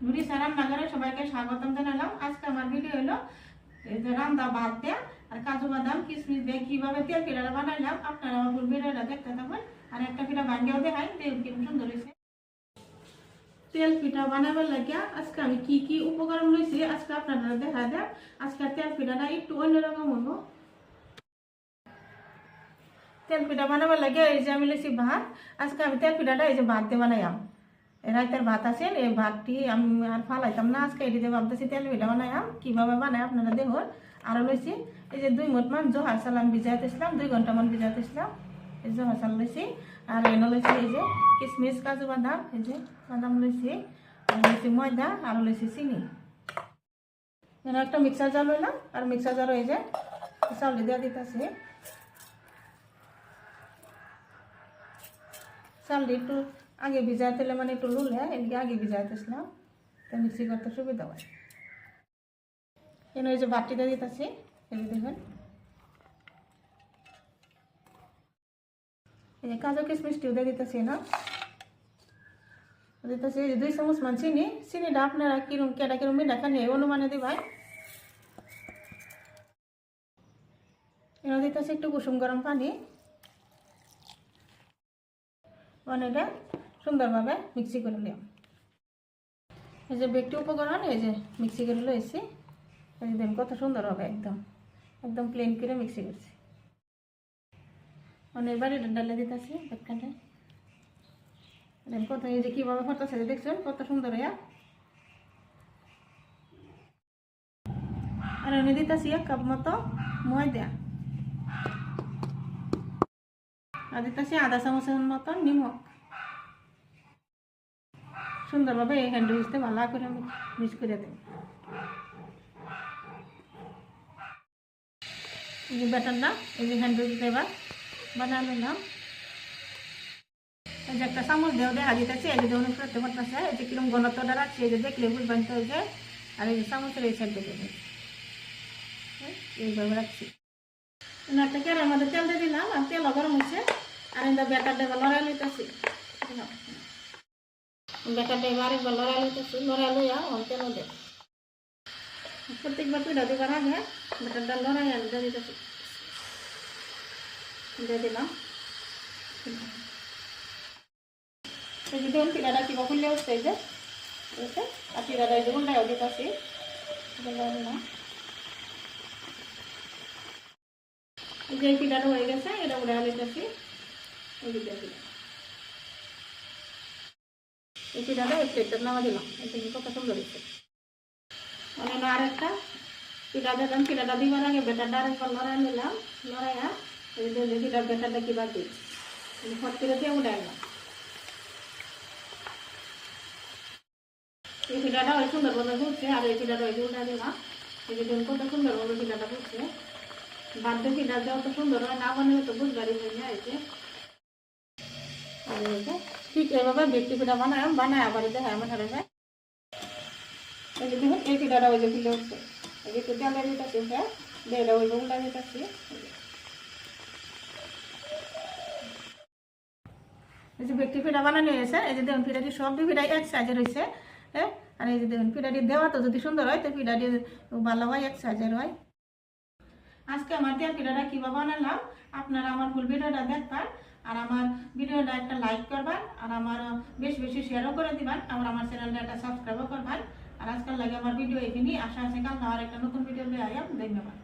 নুরি serum নাগারে সবাইকে স্বাগতম জানালাম। আজকে আমার ভিডিও হলো এই যে রান্দা ভাত দেয়া আর কাজু বাদাম কিশমিশ দিয়ে কিভাবে তেল পিঠাটা বানাইলাম। আপনারা আমার ফুল ভিডিওটা দেখতে থাকবেন। আর একটা পিঠা ভাঙ্গিয়েও দেখাই, তেল কি সুন্দর হয়েছে। তেল পিঠা বানাবার লাগিয়া আজকে আমি কি কি উপকরণ লইছি আজকে আপনারা দেখা দেন। আজকে তেল পিঠাটা একটু অন্যরকম হবো। তেল পিঠা বানাবার লাগে এই যে আমি লইছি ভাত। আজকে আমি তেল পিঠাটা এই যে ভাত দিয়ে বানাইলাম। রাতের ভাত আছে, এই ভাতটি আমি আর ফালাইতাম না, আজকে এটিতে ভাবতেছি তেল পিঠা বানাইলাম। কীভাবে বানাই আপনারা দেখুন। আরও লইছি এই যে 2 মুঠ মান জহা চাল আমি ভিজাইতেছিলাম, 2 ঘন্টা মান ভিজাইতেছিলাম। এই জহা চাল লইছি আর এনে লইছি এই যে কিশমিশ কাজু বাদাম, এই যে বাদাম লইছি, আর লইছি ময়দা, আর লইছি চিনি। এনে একটা মিক্সার জার লইলাম আর মিক্সার জার এই যে চাউল দিয়ে দিতেছি। চালটি একটু আগে ভিজাইতে মানে একটু লুলে এদিকে আগে ভিজাইতেছিলাম, তো মিক্সি করতে সুবিধা হয়। এনে এই যে বাটিটা দিতেছি, এই যে দেখুন এই যে কাজু কিশমিশটিও দিয়ে দিতেছি না, দিতেছি এই যে 2 চামচ মান চিনি। চিনিটা আপনারা কিরম কেটা কিরম মিঠা খান এই অনুমানে দিবাই। এনে দিতেছি একটু কুসুম গরম পানি, পানিটা সুন্দরভাবে মিক্সি করে নিলাম। এই যে বেকটি উপকরণ এই যে মিক্সি করে লইছি, এই যে দেখুন কত সুন্দর হবে, একদম একদম প্লেন করে মিক্সি করছি। অনেক বাড়িটা ডালে দিতেছি বেকটাতে, দেখুন কত এই যে কীভাবে ফটাচ্ছে দেখছেন কত সুন্দর হইয়া। আর এনে দিতেছি 1 কাপ মতো ময়দা, আর দিতেছি আধা চামচের মতো নিমক। সুন্দরভাবে এই হ্যান্ড উইচতে ভালো করে মিক্স করে দেব। এই যে ব্যাটারটা এই যে হ্যান্ড উইচতে এবার বানা নিলাম। এই যে একটা চামচ দেওয়া দেখা দিতেছি, এই যে দেখুন করতে পারতেছে এই যে কিরকম ঘনত্বটা রাখছি, এই যে দেখলে বুঝবেন তো। এই যে আর এই যে চামচের এই সাইড দিয়ে দেবেন, এইভাবে রাখছি। একটা কেরার মধ্যে তেল দিয়ে দিলাম আর তেল গরম হচ্ছে। আর এই ব্যাটার দেবা লড়াই লইতেছি, ব্যাটারটা এবার একবার লড়াই লইতেছি, লড়াই লইয়া তেল দেব। প্রত্যেকবার পিঠা দিবার আগে ব্যাটারটা লড়াই আর দিয়ে দিতেছি, দিয়ে দিলাম। এই যে দেখুন পিঠাটা কিবা খুললে হচ্ছে, এই যে আর পিঠাটা এই যে উল্টাইও দিতেছি, দিলাম। এই যে পিঠাটা হয়ে গেছে, এটা উড়ে আলিতেছি, এই যে দিলাম। এই পিঠাটা এই প্লেটটা নামা দিলাম, এই কত সুন্দর হচ্ছে। মানে আরেকটা পিঠা দিলাম, পিঠাটা দিবার আগে বেটারটা আরেকবার লড়াই নিলাম, লড়াইয়া এই যে পিঠার বেটারটা কিবার দিই ফট করে দিয়ে উঠাইলাম। এই পিঠাটা ওই সুন্দরভাবে ঘুরছে আর এই পিঠাটা ওই যে উঠা দিলাম। এই যে কত সুন্দরভাবে পিঠাটা ঘুরছে। বাধ্য পিঠা যত সুন্দর হয় না বানিয়ে তো বুঝবারই হয়ে যায়। ঠিক এইভাবে ব্যক্তি পিঠা বানায় আবার দেখায় আমার ঘরে যায়। এই যে দেখুন এই পিঠাটা ওই যে ফুলে উঠছে, এই যে একটু তেলে দিতেছি, হ্যাঁ দেড়া ওই উল্টা দিতেছি। এই যে ব্যক্তি পিঠা বানানো হয়েছে, এই যে দেখুন পিঠাটি সব পিঠাই এক সাইজের হয়েছে। হ্যাঁ আর এই যে দেখুন পিঠাটি দেওয়া তো যদি সুন্দর হয় তো পিঠাটি ভালো হয়, এক সাইজের হয়। আজকে আমার তেল পিঠাটা কীভাবে বানালাম আপনারা আমার ফুল ভিডিওটা দেখবেন। আর আমার ভিডিওটা একটা লাইক করবেন আর আমার বেশি বেশি শেয়ারও করে দিবেন। আমার চ্যানেলটা একটা সাবস্ক্রাইবও করবেন। আর আজকাল লাগে আমার ভিডিও এখানেই আশা আছে কাল আর একটা নতুন ভিডিও নিয়ে আইয়াম। ধন্যবাদ।